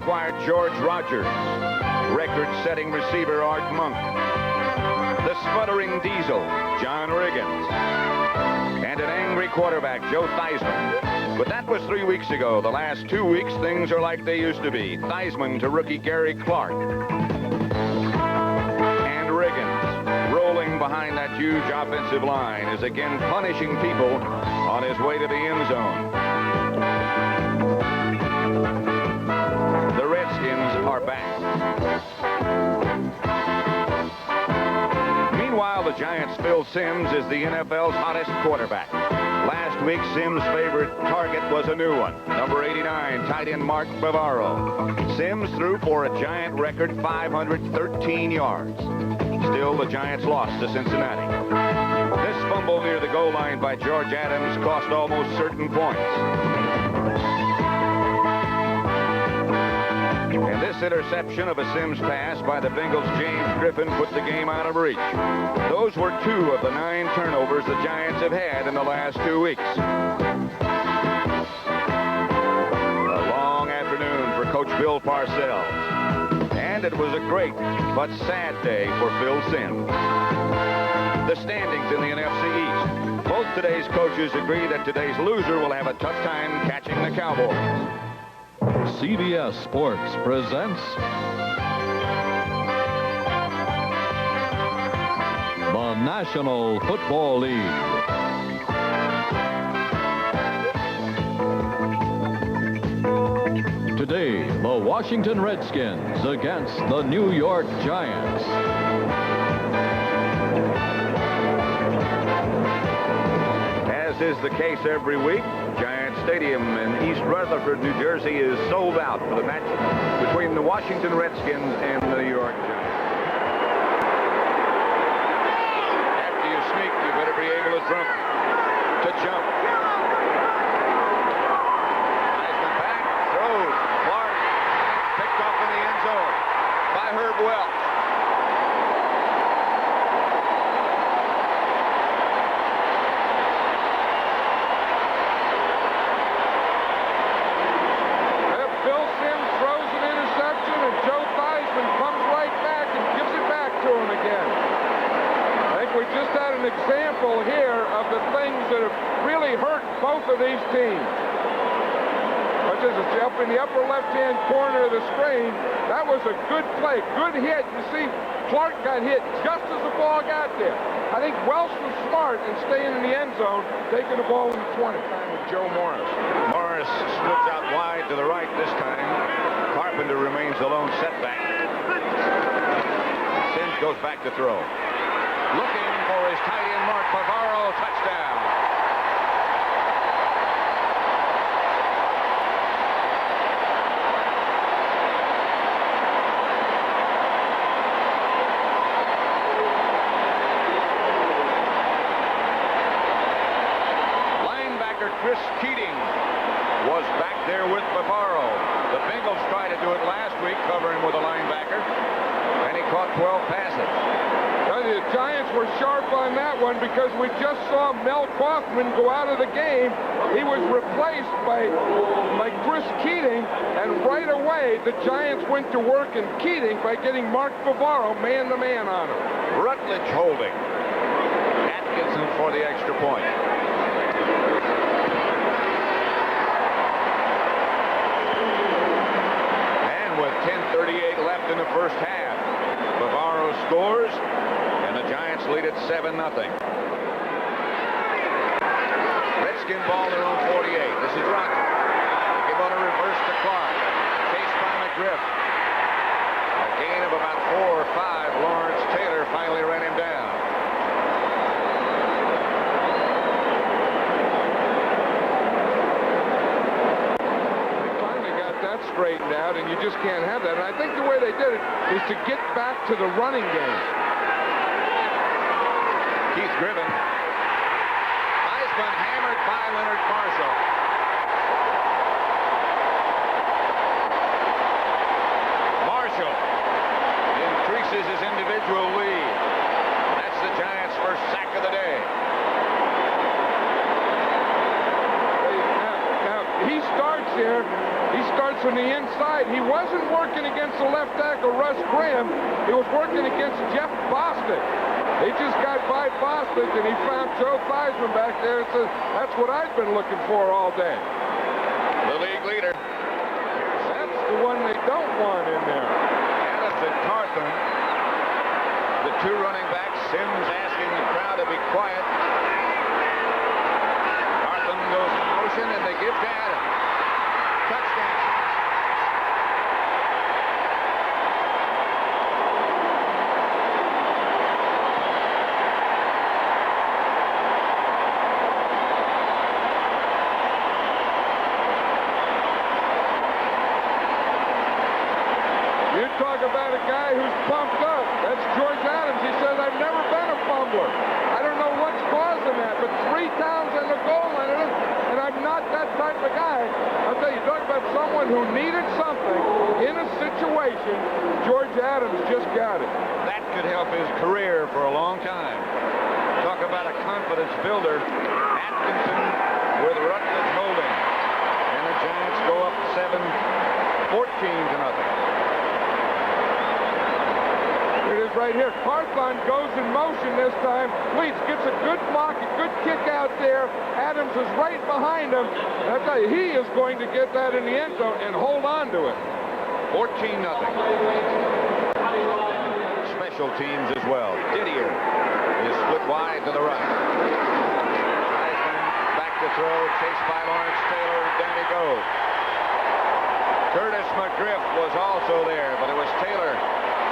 acquired George Rogers, record-setting receiver Art Monk, the sputtering diesel John Riggins, and an angry quarterback Joe Theismann. But that was 3 weeks ago. The last 2 weeks, things are like they used to be. Theismann to rookie Gary Clark. And Riggins, rolling behind that huge offensive line, is again punishing people on his way to the end zone. The Redskins are back. Meanwhile, the Giants' Phil Simms is the NFL's hottest quarterback. Last week, Simms' favorite target was a new one, number 89, tight end Mark Bavaro. Simms threw for a Giant record 513 yards. Still, the Giants lost to Cincinnati. This fumble near the goal line by George Adams cost almost certain points. And this interception of a Simms pass by the Bengals' James Griffin put the game out of reach. Those were 2 of the 9 turnovers the Giants have had in the last 2 weeks. A long afternoon for Coach Bill Parcells. And it was a great but sad day for Phil Simms. The standings in the NFC East. Both today's coaches agree that today's loser will have a tough time catching the Cowboys. CBS Sports presents the National Football League. Today, the Washington Redskins against the New York Giants. As is the case every week, Giant Stadium in East Rutherford, New Jersey is sold out for the match between the Washington Redskins and the New York Giants. After you sneak, you better be able to jump. Theismann back, throws, Clark, picked off in the end zone by Herb Welch. Joe Theismann comes right back and gives it back to him again. I think we just had an example here of the things that have really hurt both of these teams. Which is up in the upper left-hand corner of the screen. That was a good play, good hit. You see, Clark got hit just as the ball got there. I think Welch was smart in staying in the end zone, taking the ball in the 20. With Joe Morris. Morris slips out wide to the right this time. Carpenter remains the lone setback. Simms goes back to throw. Looking for his tight end, Mark Bavaro, touchdown. Linebacker Chris Keating was back there with Bavaro. The Bengals tried to do it last week, covering with a linebacker, and he caught 12 passes. The Giants were sharp on that one because we just saw Mel Kaufman go out of the game. He was replaced by Chris Keating, and right away the Giants went to work in Keating by getting Mark Bavaro man-to-man on him. Rutledge holding. Atkinson for the extra point. With 10:38 left in the first half, Bavaro scores, and the Giants lead at 7-0. Redskin ball their own 48. This is Rocky. They give on a reverse to Clark. Chased by McGriff. A gain of about 4 or 5. Lawrence Taylor finally ran him down. Straightened out, and you just can't have that. And I think the way they did it is to get back to the running game. Keith Griffin. Theismann hammered by Leonard Marshall. Marshall increases his individual lead. That's the Giants' first sack of the day. Now he starts here. He starts on the inside. He wasn't working against the left tackle, Russ Graham. He was working against Jeff Bostic. He just got by Bostic, and he found Joe Theismann back there and says, that's what I've been looking for all day. The league leader. That's the one they don't want in there. Adams and Carthon, the two running backs. Sims asking the crowd to be quiet. Carthon goes in motion, and they give to Adams. Touchdown. You talk about a guy who's pumped up. That's George Adams. He says, I've never been a fumbler. I don't know what's causing that, but 3 downs on the goal line, and I'm not that type of guy. I'll tell you, talk about someone who needed something in a situation. George Adams just got it. That could help his career for a long time. Talk about a confidence builder. Atkinson with Rutledge holding. And the Giants go up 14-0. It is right here. Carthon goes in motion this time. Leeds gets a good block, a good kick out there. Adams is right behind him. And I tell you, he is going to get that in the end zone and hold on to it. 14-0. Special teams as well. Didier is split wide to the right. Theismann back to throw, chased by Lawrence Taylor. Down he goes. Curtis McGriff was also there, but it was Taylor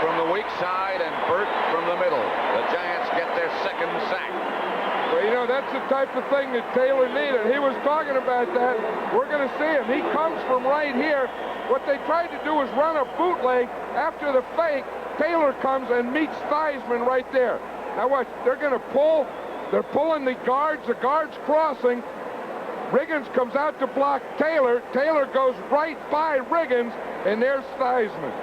from the weak side and Burt from the middle. The Giants get their second sack. Well, you know, that's the type of thing that Taylor needed. He was talking about that. We're going to see him. He comes from right here. What they tried to do was run a bootleg after the fake. Taylor comes and meets Theismann right there. Now watch, they're going to pull. They're pulling the guards crossing. Riggins comes out to block Taylor. Taylor goes right by Riggins, and there's Theismann.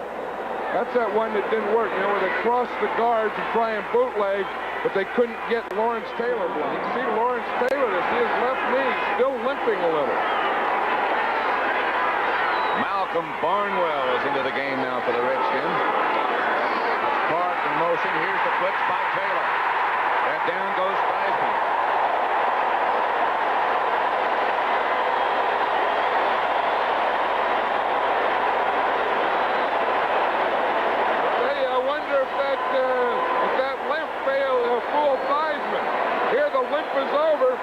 That's that one that didn't work, you know, where they crossed the guards and try and bootleg, but they couldn't get Lawrence Taylor blocked. You can see Lawrence Taylor, you see his left knee still limping a little. Malcolm Barnwell is into the game now for the Redskins. That's Clark in motion. Here's the blitz by Taylor. And down goes Theismann. If that limp fooled Theismann. Here the limp is over.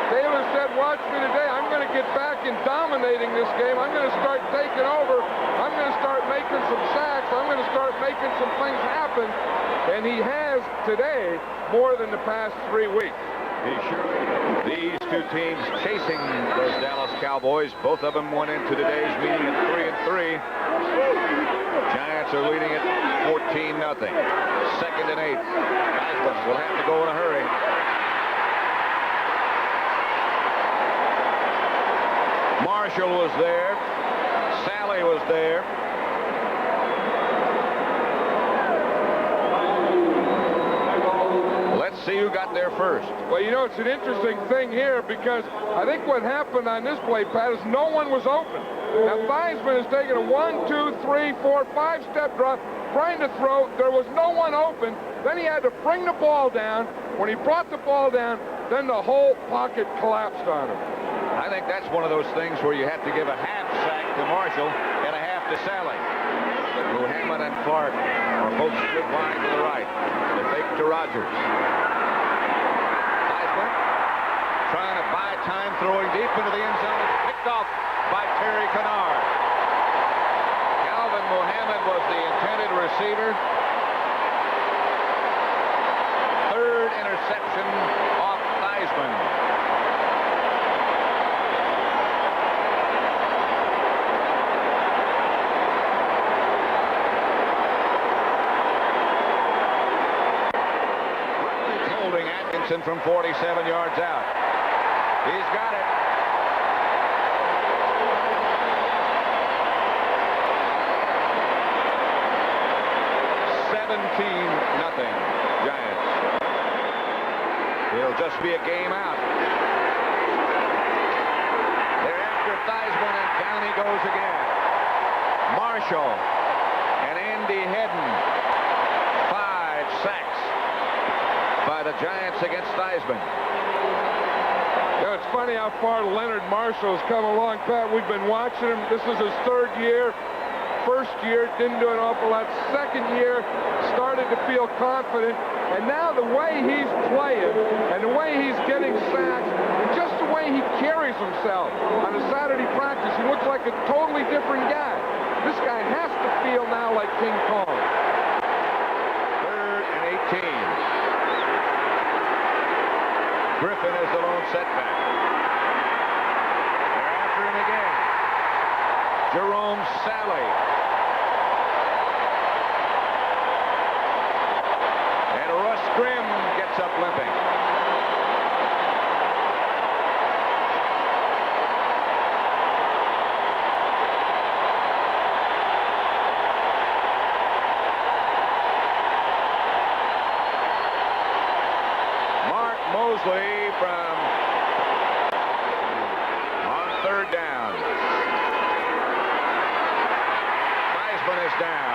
Taylor said, watch me today. I'm going to get back in dominating this game. I'm going to start taking over. I'm going to start making some sacks. I'm going to start making some things happen. And he has today more than the past 3 weeks. He sure is. These two teams chasing those Dallas Cowboys. Both of them went into today's meeting at 3-3. Giants are leading it 14-0. 2nd and 8. Theismann will have to go in a hurry. Marshall was there. Sally was there. Let's see who got there first. Well, you know, it's an interesting thing here because I think what happened on this play, Pat, is no one was open. Now, Theismann has taken a 1, 2, 3, 4, 5-step drop, trying to throw. There was no one open. Then he had to bring the ball down. When he brought the ball down, then the whole pocket collapsed on him. I think that's one of those things where you have to give a half sack to Marshall and a half to Sally. Muhammad and Clark are both split wide to the right. They fake to Rogers. Theismann trying to buy time, throwing deep into the end zone. It's picked off by Terry Kennard. Calvin Muhammad was the intended receiver. 3rd interception off Theismann. Atkinson from 47 yards out. He's got it. Nothing. Giants. It'll just be a game out. They're after Theismann, and down he he goes again. Marshall and Andy Hedden. 5 sacks by the Giants against Theismann. Yeah, it's funny how far Leonard Marshall's come along, Pat. We've been watching him. This is his 3rd year. First year, didn't do an awful lot. Second year, started to feel confident. And now the way he's playing and the way he's getting sacks and just the way he carries himself on a Saturday practice, he looks like a totally different guy. This guy has to feel now like King Kong. 3rd and 18. Griffin is the lone setback. They're after him again. Jerome Sally. And Russ Grimm gets up limping. Mark Mosley from on 3rd down. Theismann is down.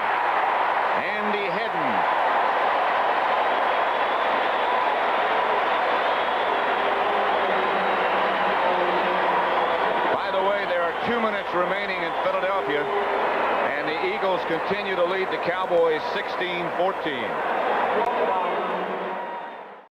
Andy Hedden. By the way, there are 2 minutes remaining in Philadelphia, and the Eagles continue to lead the Cowboys 16-14.